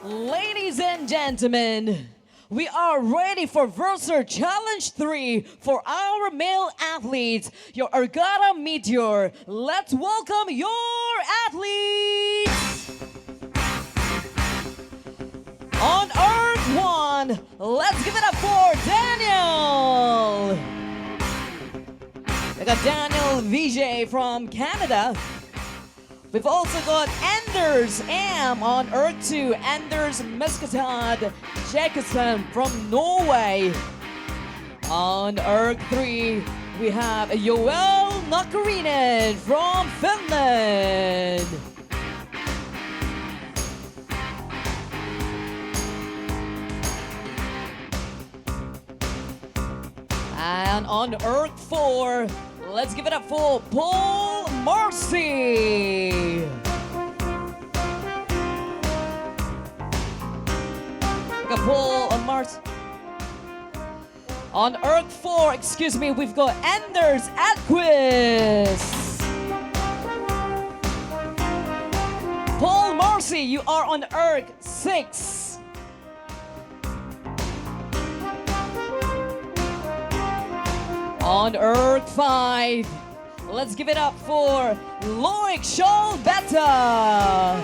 Ladies and gentlemen, we are ready for Verser Challenge 3 for our male athletes, your Ergatta Meteor. Let's welcome your athletes! On Earth 1, let's give it up for Daniel! We got Daniel Vijay from Canada. We've also got Anders Am on Earth 2, Anders Meskatad Jekisson from Norway. On Earth 3, we have Joel Nakarinen from Finland. And on Earth 4, let's give it up for Paul Marcy. We got Paul Marcy. On Earth 4, excuse me, we've got Anders Edquist. Paul Marcy, you are on Earth 6. On Earth 5, let's give it up for Loic Scholbetta.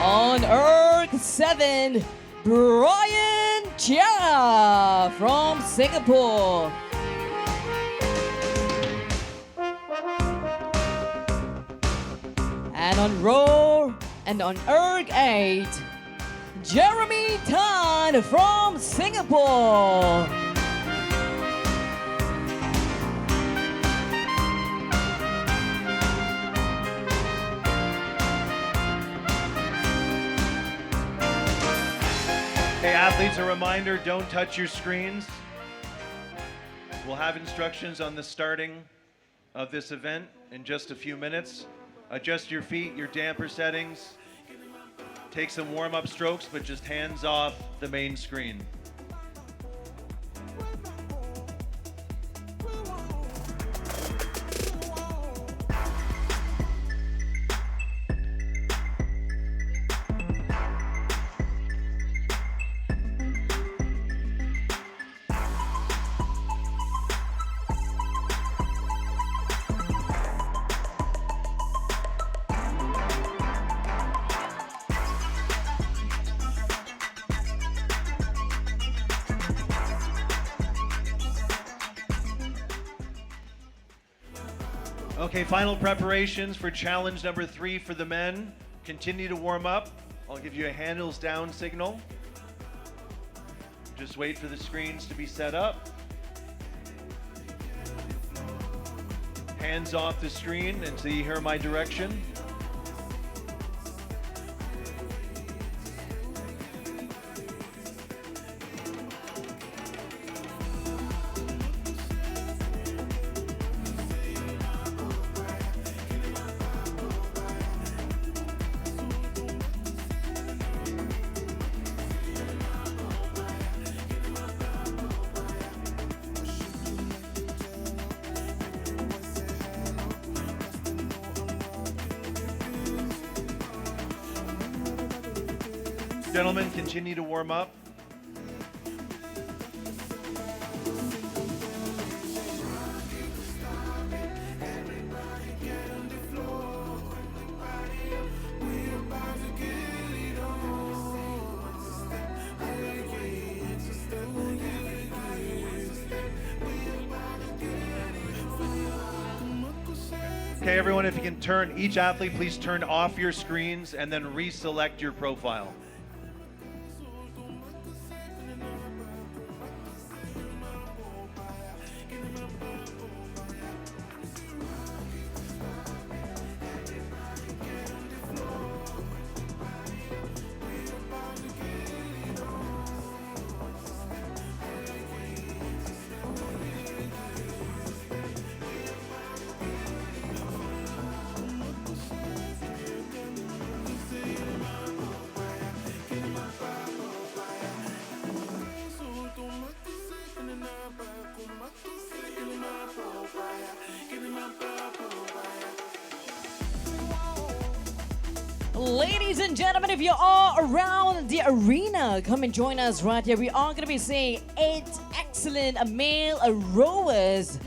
On Earth 7, Brian Chia from Singapore. And on Earth 8, Jeremy Tan from Singapore. Hey athletes, a reminder, don't touch your screens. We'll have instructions on the starting of this event in just a few minutes. Adjust your feet, your damper settings. Take some warm-up strokes, but just hands off the main screen. Okay, final preparations for challenge number 3 for the men. Continue to warm up. I'll give you a handles down signal. Just wait for the screens to be set up. Hands off the screen until you hear my direction. Gentlemen, continue to warm up. Okay, everyone, if you can turn, each athlete, please turn off your screens and then reselect your profile. Ladies and gentlemen, if you are around the arena, come and join us right here. We are going to be seeing 8 excellent male rowers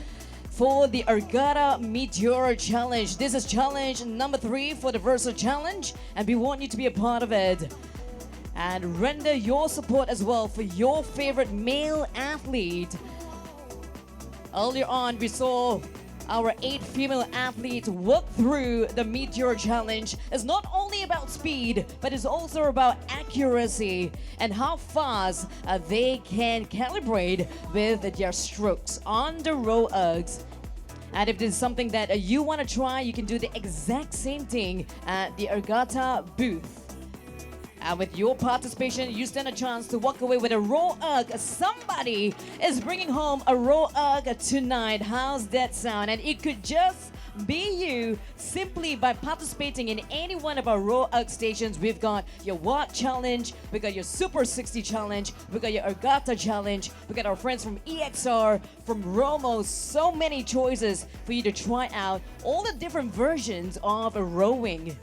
for the Ergatta Meteor Challenge. This is challenge number 3 for the Versa Challenge, and we want you to be a part of it. And render your support as well for your favorite male athlete. Earlier on, we saw our 8 female athletes work through the Meteor Challenge. It's not only about speed, but it's also about accuracy and how fast they can calibrate with their strokes on the row Ergs. And if this is something that you want to try, you can do the exact same thing at the Ergatta booth. And with your participation, you stand a chance to walk away with a raw Erg. Somebody is bringing home a raw Erg tonight. How's that sound? And it could just be you simply by participating in any one of our raw Erg stations. We've got your Watt Challenge, we got your Super 60 Challenge, we got your Ergatta Challenge, we got our friends from EXR, from Romo. So many choices for you to try out all the different versions of rowing.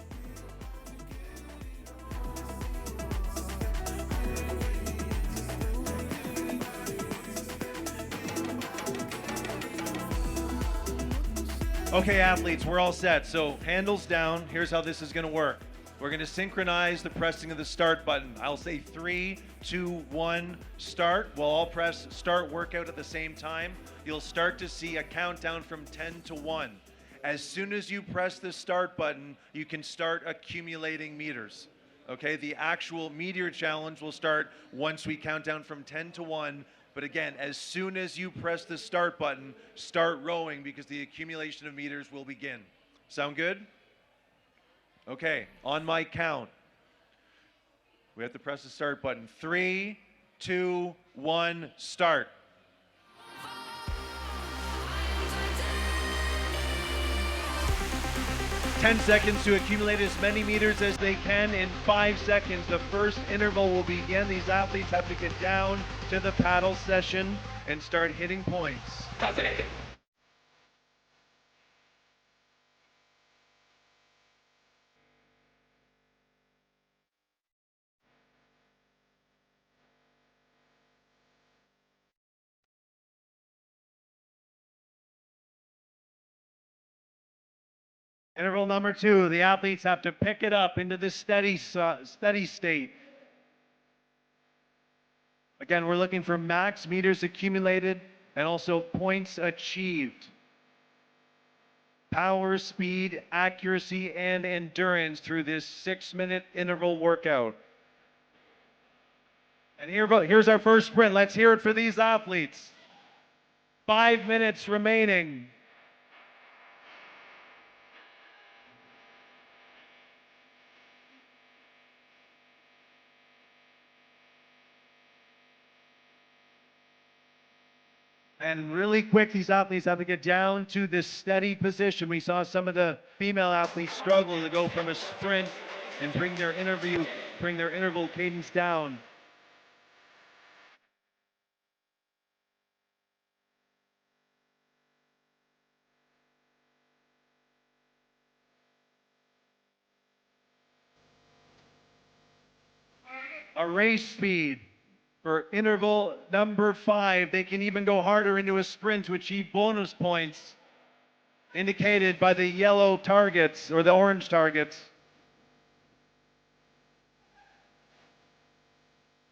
Okay, athletes, we're all set. So handles down. Here's how this is going to work. We're going to synchronize the pressing of the start button. I'll say 3, 2, 1, start. We'll all press start workout at the same time. You'll start to see a countdown from 10 to 1. As soon as you press the start button, you can start accumulating meters. Okay, the actual Meteor Challenge will start once we count down from 10 to 1. But again, as soon as you press the start button, start rowing because the accumulation of meters will begin. Sound good? Okay, on my count, we have to press the start button. 3, 2, 1, start. "10 seconds to accumulate as many meters as they can in 5 seconds. The first interval will begin. These athletes have to get down to the paddle session and start hitting points. Interval number 2, the athletes have to pick it up into the steady state. Again, we're looking for max meters accumulated and also points achieved. Power, speed, accuracy, and endurance through this 6-minute interval workout. And here's our first sprint. Let's hear it for these athletes. 5 minutes remaining. And really quick, these athletes have to get down to this steady position. We saw some of the female athletes struggle to go from a sprint and bring their interval cadence down. A race speed for interval number 5. They can even go harder into a sprint to achieve bonus points indicated by the yellow targets or the orange targets.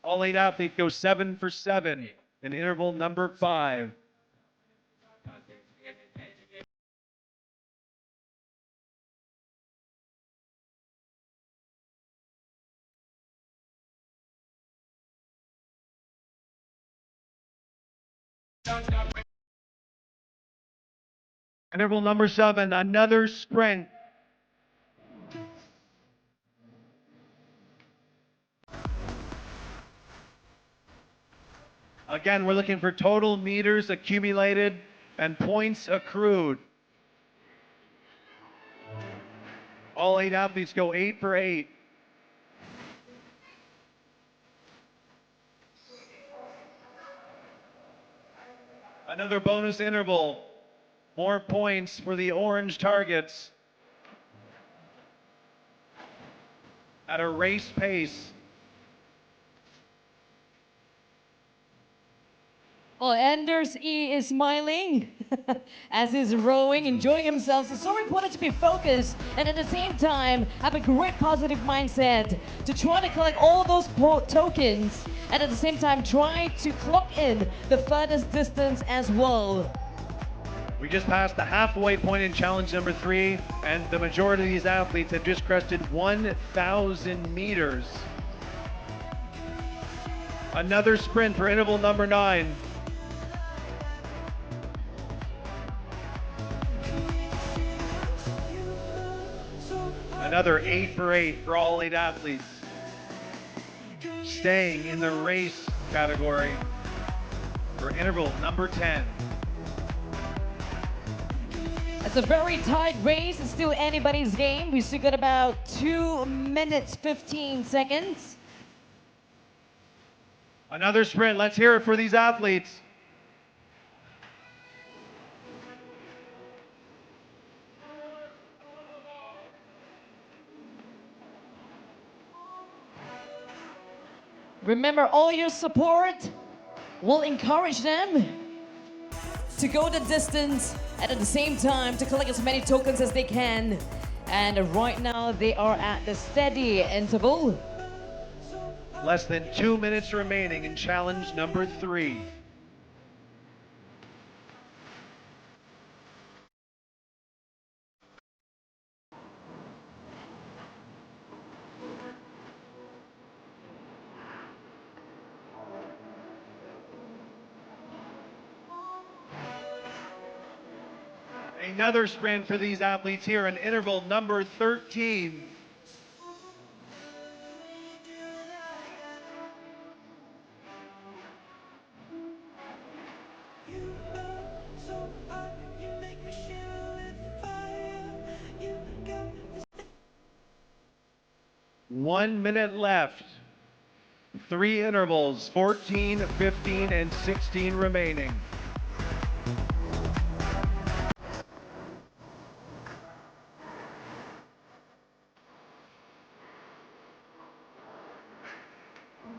All 8 athletes go 7 for 7 in interval number 5. Interval number 7, another sprint. Again, we're looking for total meters accumulated and points accrued. All 8 athletes go 8 for 8. Another bonus interval. More points for the orange targets. at a race pace. Well, Anders E is smiling as he's rowing, enjoying himself. So sorry wanted to be focused and at the same time have a great positive mindset to try to collect all those tokens and at the same time try to clock in the furthest distance as well. We just passed the halfway point in challenge number 3, and the majority of these athletes have just crested 1,000 meters. Another sprint for interval number 9. Another 8 for 8 for all 8 athletes. Staying in the race category for interval number 10. It's a very tight race. It's still anybody's game. We still got about 2 minutes, 15 seconds. Another sprint. Let's hear it for these athletes. Remember, all your support will encourage them to go the distance and at the same time to collect as many tokens as they can. And right now they are at the steady interval. Less than 2 minutes remaining in challenge number 3. Another sprint for these athletes here in interval number 13. One minute left. 3 intervals, 14, 15, and 16 remaining.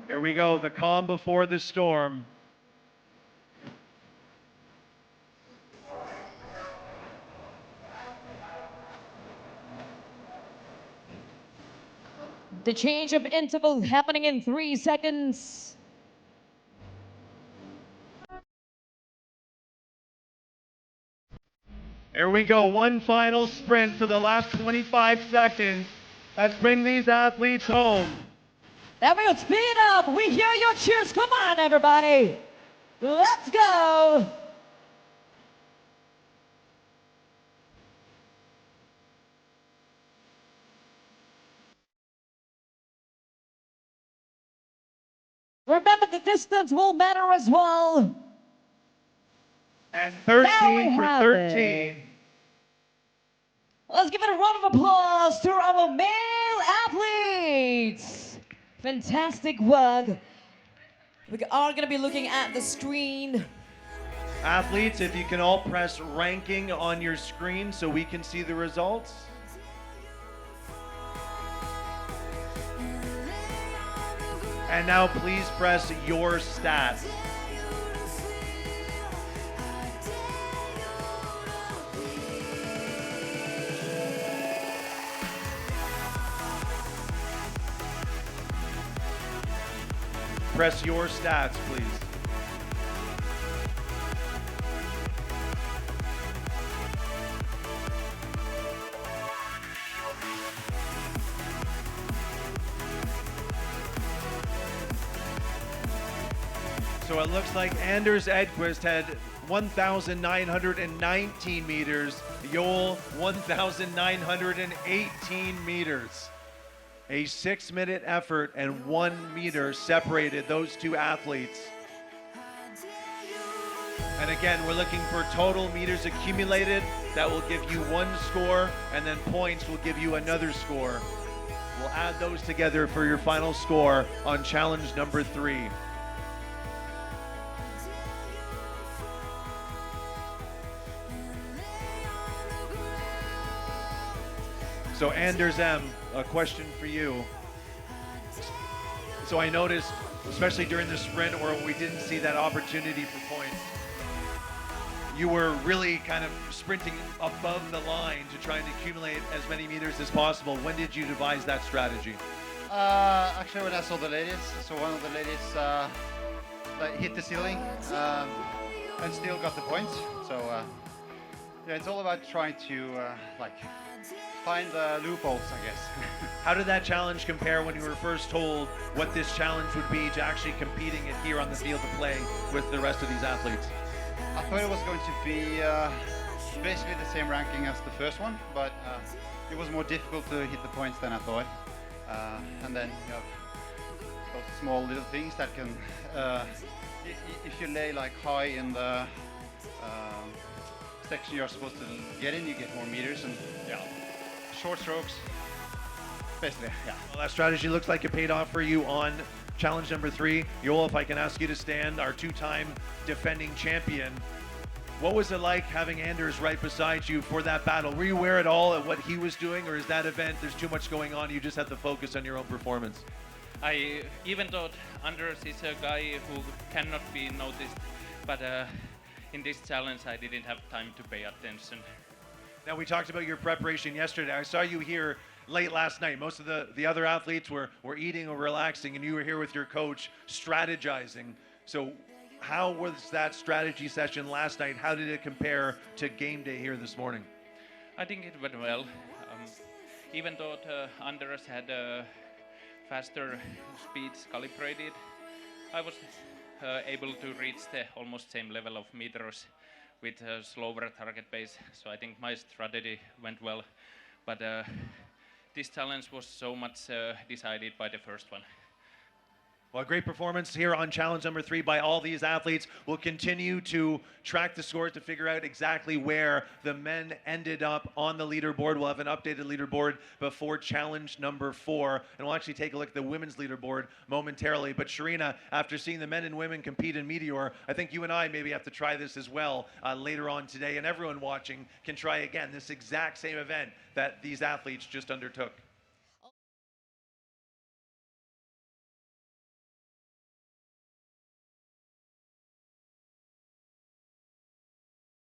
Here we go, the calm before the storm. The change of interval happening in 3 seconds. Here we go, one final sprint for the last 25 seconds. Let's bring these athletes home. There we go, speed up. We hear your cheers. Come on, everybody. Let's go. Remember, the distance will matter as well. And There we 13 for have 13. it. Let's give it a round of applause to our male athletes. Fantastic work. We are going to be looking at the screen. Athletes, if you can all press ranking on your screen so we can see the results. And now please press your stats. Press your stats, please. So it looks like Anders Edquist had 1,919 meters, Joel 1,918 meters. A 6-minute effort and 1 meter separated those two athletes. And again, we're looking for total meters accumulated. That will give you 1 score, and then points will give you another score. We'll add those together for your final score on challenge number 3. So Anders M., a question for you. So I noticed, especially during the sprint or when we didn't see that opportunity for points, you were really kind of sprinting above the line to try and accumulate as many meters as possible. When did you devise that strategy? Actually, when I saw the ladies, so one of the ladies like hit the ceiling and still got the points. So yeah, it's all about trying to like find the loopholes, I guess. How did that challenge compare when you were first told what this challenge would be to actually competing it here on the field of play with the rest of these athletes? I thought it was going to be basically the same ranking as the first one, but it was more difficult to hit the points than I thought. And then you have those small little things that can, if you lay like high in the section you're supposed to get in, you get more meters and yeah, short strokes. Basically, yeah. Well, that strategy looks like it paid off for you on challenge number 3. Joel, if I can ask you to stand, our 2-time defending champion. What was it like having Anders right beside you for that battle? Were you aware at all at what he was doing, or is that event, there's too much going on, you just have to focus on your own performance? I even thought Anders is a guy who cannot be noticed, but in this challenge I didn't have time to pay attention. Now, we talked about your preparation yesterday. I saw you here late last night. Most of the other athletes were eating or relaxing, and you were here with your coach strategizing. So how was that strategy session last night? How did it compare to game day here this morning? I think it went well. Even though Anders had faster speeds calibrated, I was able to reach the almost same level of meters with a slower target base. So I think my strategy went well. But this challenge was so much decided by the first one. Well, a great performance here on challenge number 3 by all these athletes. We'll continue to track the scores to figure out exactly where the men ended up on the leaderboard. We'll have an updated leaderboard before challenge number 4, and we'll actually take a look at the women's leaderboard momentarily. But Sharina, after seeing the men and women compete in Meteor, I think you and I maybe have to try this as well later on today, and everyone watching can try again this exact same event that these athletes just undertook.